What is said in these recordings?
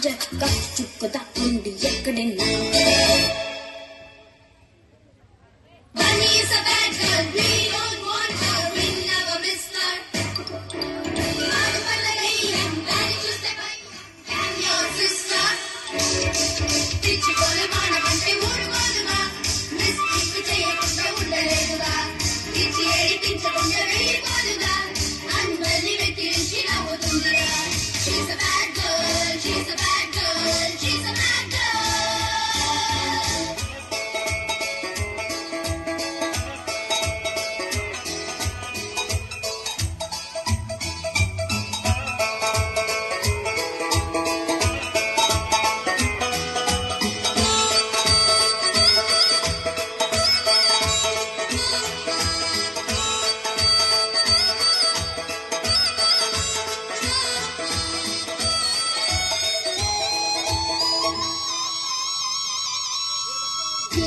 చెక్క చుక్క తక్కుంది ఎక్కడైనా.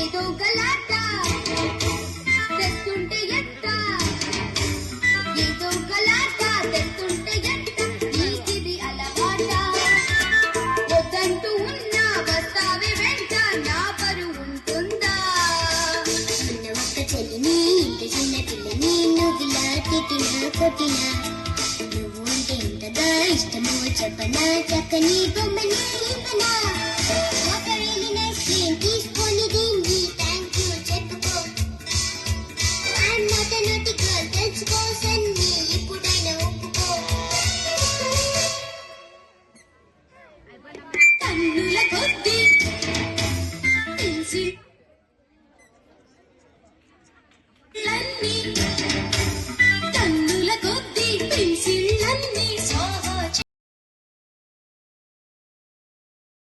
ఏదో గలాట తెస్తుంటే ఎట్ట, ఏదో గలాట తెస్తుంటే ఎట్ట, నీకిది అలవాట. వద్దంటూ ఉన్నా వస్తావే వెంట, నా పరువు ఉంటుందా? చిన్న ఒక్క చెల్లిని ఇంత చిన్న పిల్లని నువ్వులా తిట్టినా కొట్టినా, నువ్వు అంటే ఎంతగా ఇష్టమో చెప్పనా, చక్కని బొమ్మని ఇవ్వనా? తీసుకొని దీన్ని థ్యాంక్ యూ చెప్పుకో. I'm not a naughty girl, తెలుసుకో సన్ని ఇప్పుడైనా ఒప్పుకో. కన్నుల కొద్ది పెన్సిల్ కన్నుల కొద్ది పెన్సిళ్ళన్నీ